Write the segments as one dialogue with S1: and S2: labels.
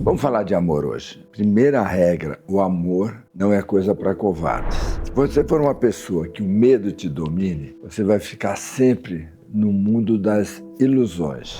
S1: Vamos falar de amor hoje. Primeira regra, o amor não é coisa para covardes. Se você for uma pessoa que o medo te domine, você vai ficar sempre no mundo das ilusões.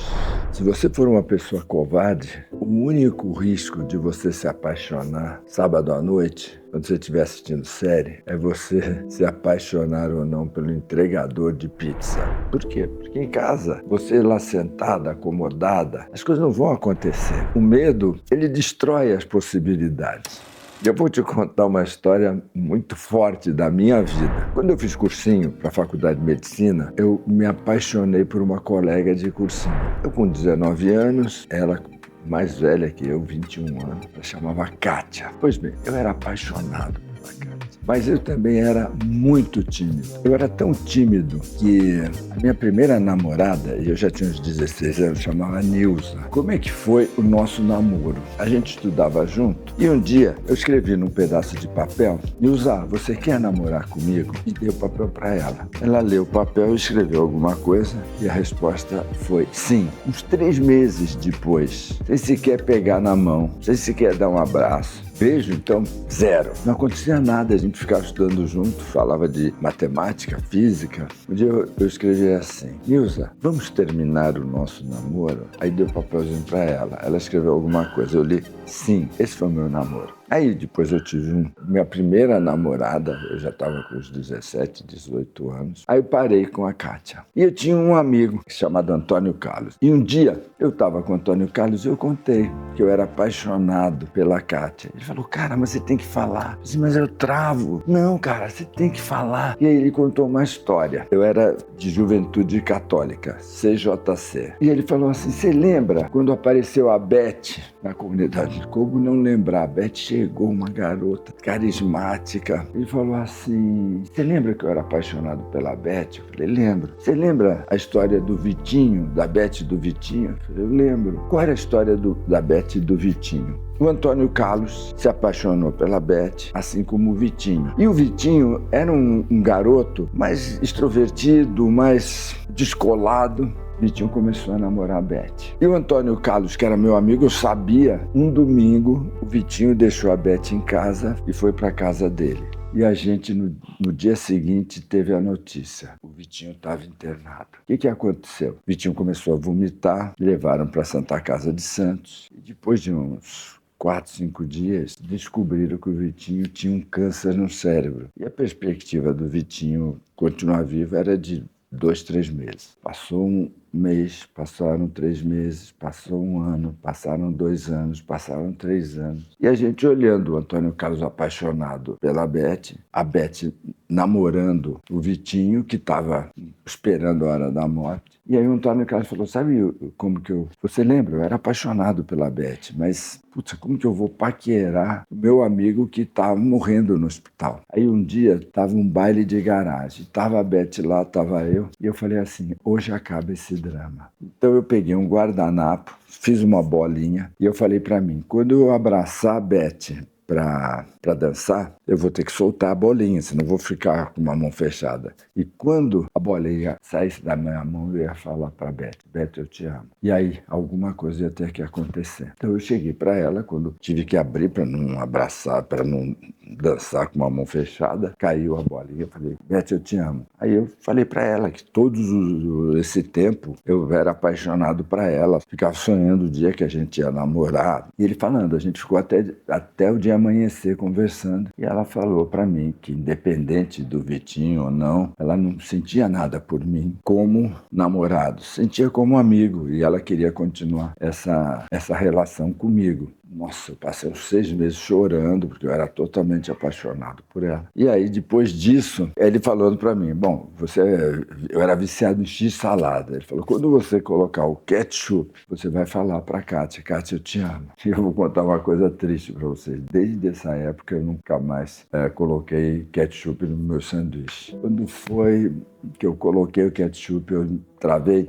S1: Se você for uma pessoa covarde, o único risco de você se apaixonar sábado à noite, quando você estiver assistindo série, é você se apaixonar ou não pelo entregador de pizza. Por quê? Porque em casa, você lá sentada, acomodada, as coisas não vão acontecer. O medo, ele destrói as possibilidades. Eu vou te contar uma história muito forte da minha vida. Quando eu fiz cursinho para a Faculdade de Medicina, eu me apaixonei por uma colega de cursinho. Eu com 19 anos, ela mais velha que eu, 21 anos, ela chamava Kátia. Pois bem, eu era apaixonado pela Kátia. Mas eu também era muito tímido. Eu era tão tímido que a minha primeira namorada, e eu já tinha uns 16 anos, chamava Nilza. Como é que foi o nosso namoro? A gente estudava junto e um dia eu escrevi num pedaço de papel: Nilza, você quer namorar comigo? E dei o papel para ela. Ela leu o papel e escreveu alguma coisa e a resposta foi sim. Uns 3 meses depois, sem sequer pegar na mão, sem sequer dar um abraço. Beijo, então, zero. Não acontecia nada, a gente ficava estudando junto, falava de matemática, física. Um dia eu escrevi assim: Nilza, vamos terminar o nosso namoro? Aí dei o papelzinho para ela. Ela escreveu alguma coisa, eu li sim, esse foi o meu namoro. Aí depois eu tive minha primeira namorada, eu já estava com uns 17, 18 anos. Aí eu parei com a Kátia. E eu tinha um amigo chamado Antônio Carlos. E um dia eu estava com o Antônio Carlos e eu contei que eu era apaixonado pela Kátia. Ele falou: cara, mas você tem que falar. Eu disse: mas eu travo. Não, cara, você tem que falar. E aí ele contou uma história. Eu era de Juventude Católica, CJC. E ele falou assim: você lembra quando apareceu a Beth na comunidade? Como não lembrar? A Beth chegou, uma garota carismática. Ele falou assim: você lembra que eu era apaixonado pela Beth? Eu falei: lembro. Você lembra a história do Vitinho, da Beth e do Vitinho? Eu falei: eu lembro. Qual era a história da Beth e do Vitinho? O Antônio Carlos se apaixonou pela Beth, assim como o Vitinho. E o Vitinho era um garoto mais extrovertido, mais descolado. Vitinho começou a namorar a Beth. E o Antônio Carlos, que era meu amigo, eu sabia, um domingo, o Vitinho deixou a Beth em casa e foi para a casa dele. E a gente, no dia seguinte, teve a notícia: o Vitinho estava internado. O que aconteceu? O Vitinho começou a vomitar, levaram para a Santa Casa de Santos. E depois de uns 4, 5 dias, descobriram que o Vitinho tinha um câncer no cérebro. E a perspectiva do Vitinho continuar vivo era de 2, 3 meses. Passou um mês, passaram 3 meses, passou um ano, passaram 2 anos, passaram 3 anos. E a gente olhando o Antônio Carlos apaixonado pela Beth, a Beth namorando o Vitinho, que estava esperando a hora da morte. E aí o Antônio Carlos falou: sabe como que eu... Você lembra? Eu era apaixonado pela Beth, mas, putz, como que eu vou paquerar o meu amigo que estava morrendo no hospital? Aí um dia estava um baile de garagem, estava a Beth lá, estava eu, e eu falei assim: hoje acaba esse drama. Então eu peguei um guardanapo, fiz uma bolinha, e eu falei para mim: quando eu abraçar a Beth para dançar, eu vou ter que soltar a bolinha, senão eu vou ficar com uma mão fechada. E quando a bolinha saísse da minha mão, eu ia falar para Beth: Beth, eu te amo. E aí, alguma coisa ia ter que acontecer. Então eu cheguei para ela, quando tive que abrir para não abraçar, para não dançar com uma mão fechada, caiu a bolinha. Eu falei: Beth, eu te amo. Aí eu falei para ela que esse tempo eu era apaixonado para ela, ficava sonhando o dia que a gente ia namorar. E ele falando, a gente ficou até o dia amanhecer conversando. E ela falou para mim que, independente do Vitinho ou não, ela não sentia nada por mim como namorado, sentia como amigo, e ela queria continuar essa relação comigo. Nossa, eu passei uns 6 meses chorando, porque eu era totalmente apaixonado por ela. E aí, depois disso, ele falando para mim: bom, eu era viciado em x-salada. Ele falou: quando você colocar o ketchup, você vai falar para Kátia: Kátia, eu te amo. E eu vou contar uma coisa triste para vocês. Desde essa época, eu nunca mais coloquei ketchup no meu sanduíche. Quando foi que eu coloquei o ketchup, eu travei.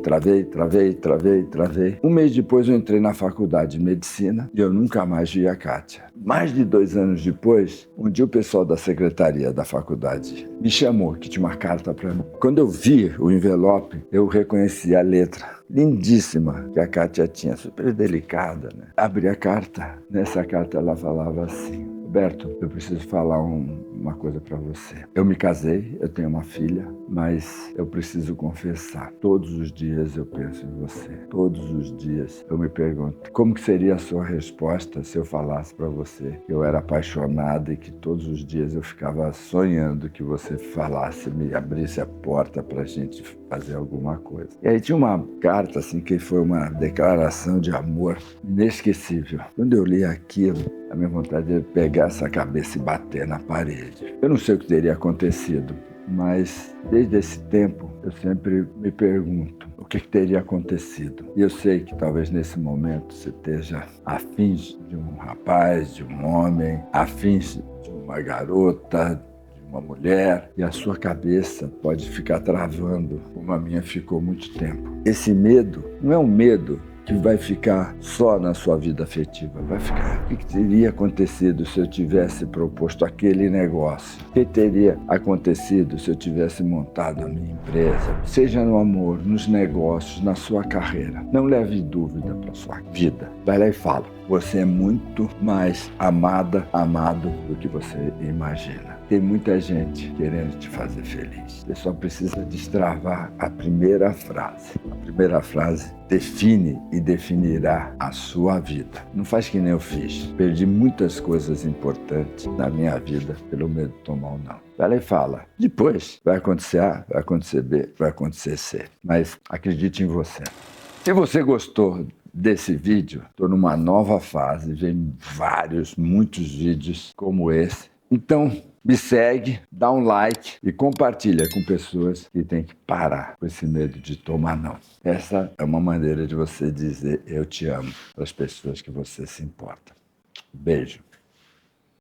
S1: Um mês depois eu entrei na faculdade de medicina e eu nunca mais vi a Kátia. Mais de 2 anos depois, um dia o pessoal da secretaria da faculdade me chamou, que tinha uma carta para mim. Quando eu vi o envelope, eu reconheci a letra lindíssima que a Kátia tinha, super delicada, né? Abri a carta, nessa carta ela falava assim: Roberto, eu preciso falar uma coisa para você. Eu me casei, eu tenho uma filha, mas eu preciso confessar. Todos os dias eu penso em você. Todos os dias eu me pergunto, como que seria a sua resposta se eu falasse para você que eu era apaixonada e que todos os dias eu ficava sonhando que você falasse, me abrisse a porta para a gente fazer alguma coisa. E aí tinha uma carta assim que foi uma declaração de amor inesquecível. Quando eu li aquilo, a minha vontade é pegar essa cabeça e bater na parede. Eu não sei o que teria acontecido, mas desde esse tempo eu sempre me pergunto o que teria acontecido. E eu sei que talvez nesse momento você esteja afins de um rapaz, de um homem, afins de uma garota, uma mulher, e a sua cabeça pode ficar travando, como a minha ficou muito tempo. Esse medo não é um medo que vai ficar só na sua vida afetiva, vai ficar. O que teria acontecido se eu tivesse proposto aquele negócio? O que teria acontecido se eu tivesse montado a minha empresa? Seja no amor, nos negócios, na sua carreira. Não leve dúvida para a sua vida. Vai lá e fala. Você é muito mais amada, amado do que você imagina. Tem muita gente querendo te fazer feliz. Você só precisa destravar a primeira frase. A primeira frase define e definirá a sua vida. Não faz que nem eu fiz. Perdi muitas coisas importantes na minha vida pelo medo de tomar um não. Vai lá e fala. Depois vai acontecer A, vai acontecer B, vai acontecer C. Mas acredite em você. Se você gostou desse vídeo, estou numa nova fase, vem muitos vídeos como esse. Então, me segue, dá um like e compartilha com pessoas que têm que parar com esse medo de tomar não. Essa é uma maneira de você dizer eu te amo para as pessoas que você se importa. Beijo.